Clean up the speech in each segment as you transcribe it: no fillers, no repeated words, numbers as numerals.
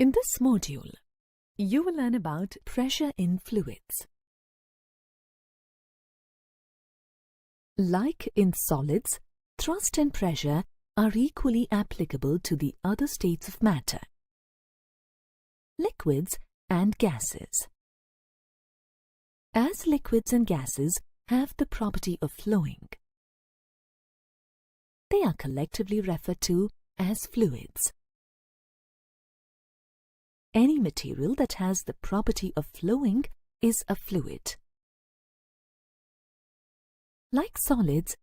In this module, you will learn about pressure in fluids. Like in solids, thrust and pressure are equally applicable to the other states of matter, liquids and gases. As liquids and gases have the property of flowing, they are collectively referred to as fluids. Any material that has the property of flowing is a fluid. Like solids,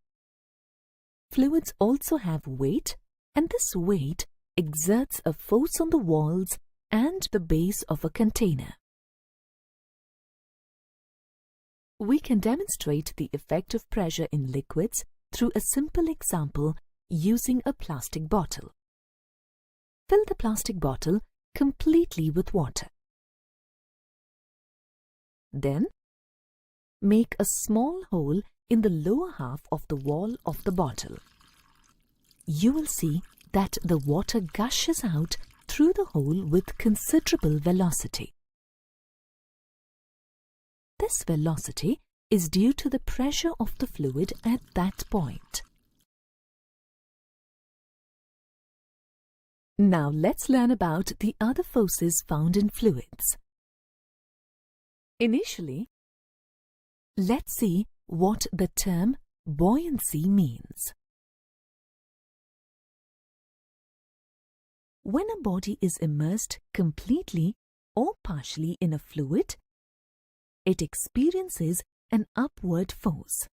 fluids also have weight, and this weight exerts a force on the walls and the base of a container. We can demonstrate the effect of pressure in liquids through a simple example using a plastic bottle. Fill the plastic bottle completely with water. Then, make a small hole in the lower half of the wall of the bottle. You will see that the water gushes out through the hole with considerable velocity. This velocity is due to the pressure of the fluid at that point. Now let's learn about the other forces found in fluids. Initially, let's see what the term buoyancy means. When a body is immersed completely or partially in a fluid, it experiences an upward force.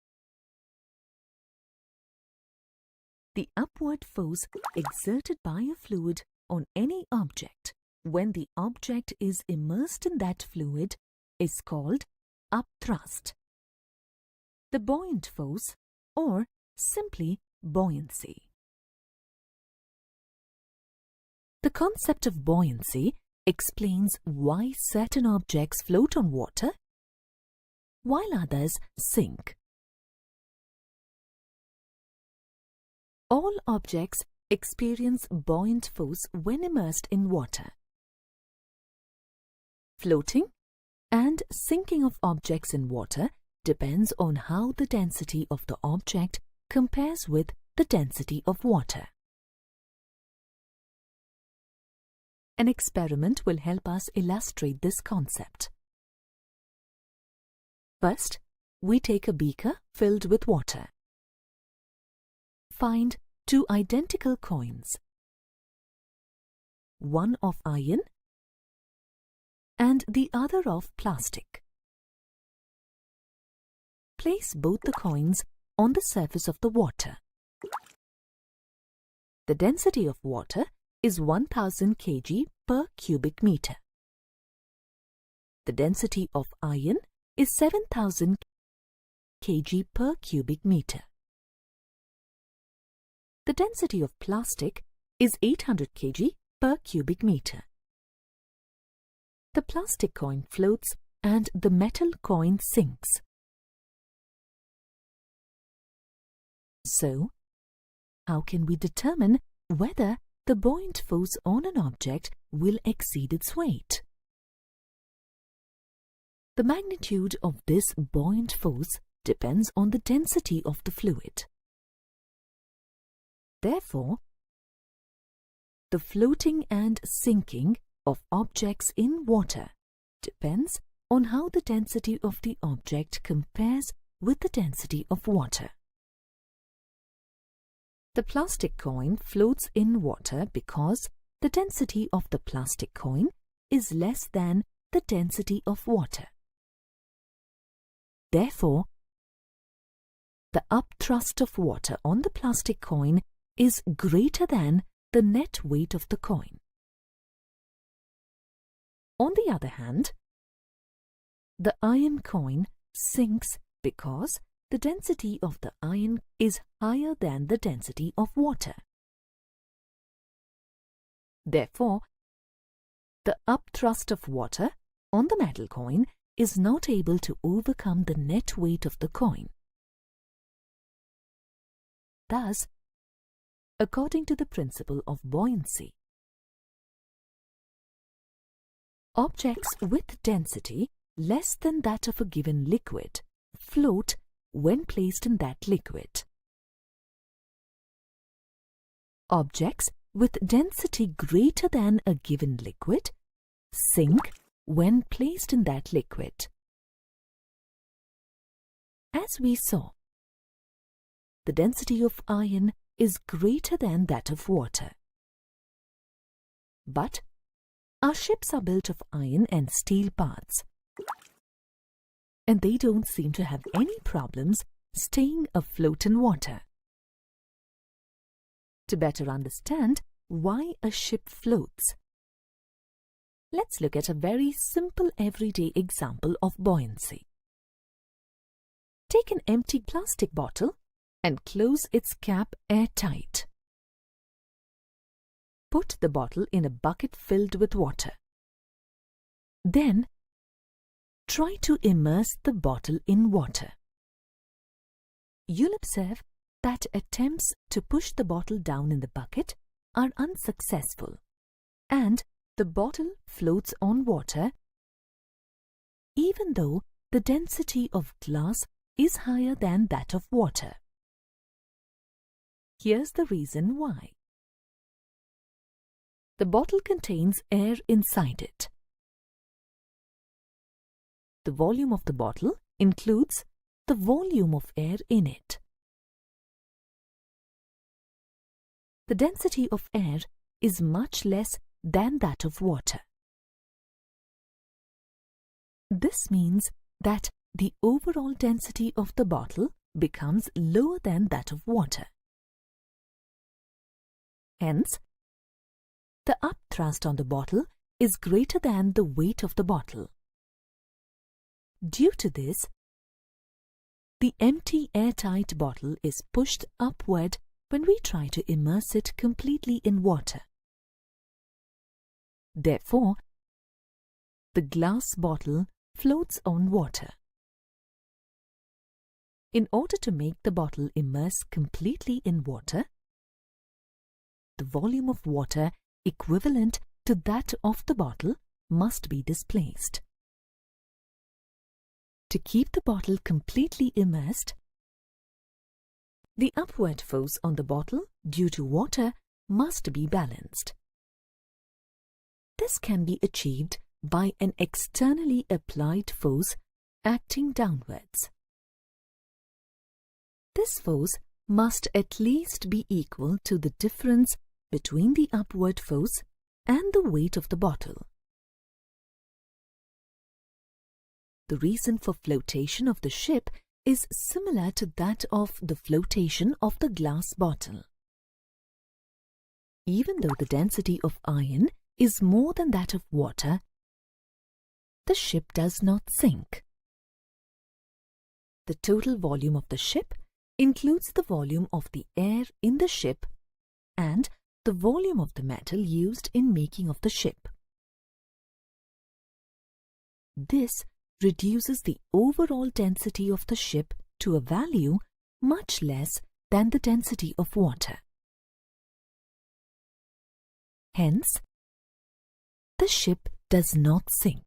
The upward force exerted by a fluid on any object when the object is immersed in that fluid is called upthrust. The buoyant force, or simply buoyancy. The concept of buoyancy explains why certain objects float on water while others sink. All objects experience buoyant force when immersed in water. Floating and sinking of objects in water depends on how the density of the object compares with the density of water. An experiment will help us illustrate this concept. First, we take a beaker filled with water. Find two identical coins, one of iron and the other of plastic. Place both the coins on the surface of the water. The density of water is 1000 kg per cubic meter. The density of iron is 7000 kg per cubic meter. The density of plastic is 800 kg per cubic meter. The plastic coin floats and the metal coin sinks. So, how can we determine whether the buoyant force on an object will exceed its weight? The magnitude of this buoyant force depends on the density of the fluid. Therefore, the floating and sinking of objects in water depends on how the density of the object compares with the density of water. The plastic coin floats in water because the density of the plastic coin is less than the density of water. Therefore, the upthrust of water on the plastic coin is greater than the net weight of the coin. On the other hand, the iron coin sinks because the density of the iron is higher than the density of water. Therefore, the upthrust of water on the metal coin is not able to overcome the net weight of the coin. Thus, according to the principle of buoyancy, Objects with density less than that of a given liquid float when placed in that liquid. Objects with density greater than a given liquid sink when placed in that liquid. As we saw, the density of iron is greater than that of water. But our ships are built of iron and steel parts, and they don't seem to have any problems staying afloat in water. To better understand why a ship floats, let's look at a very simple everyday example of buoyancy. Take an empty plastic bottle and close its cap airtight. Put the bottle in a bucket filled with water. Then, try to immerse the bottle in water. You'll observe that attempts to push the bottle down in the bucket are unsuccessful, and the bottle floats on water even though the density of glass is higher than that of water. Here's the reason why. The bottle contains air inside it. The volume of the bottle includes the volume of air in it. The density of air is much less than that of water. This means that the overall density of the bottle becomes lower than that of water. Hence, the upthrust on the bottle is greater than the weight of the bottle. Due to this, the empty airtight bottle is pushed upward when we try to immerse it completely in water. Therefore, the glass bottle floats on water. In order to make the bottle immerse completely in water, the volume of water equivalent to that of the bottle must be displaced. To keep the bottle completely immersed, the upward force on the bottle due to water must be balanced. This can be achieved by an externally applied force acting downwards. This force must at least be equal to the difference between the upward force and the weight of the bottle. The reason for flotation of the ship is similar to that of the flotation of the glass bottle. Even though the density of iron is more than that of water, the ship does not sink. The total volume of the ship includes the volume of the air in the ship and the volume of the metal used in making of the ship. This reduces the overall density of the ship to a value much less than the density of water. Hence, the ship does not sink.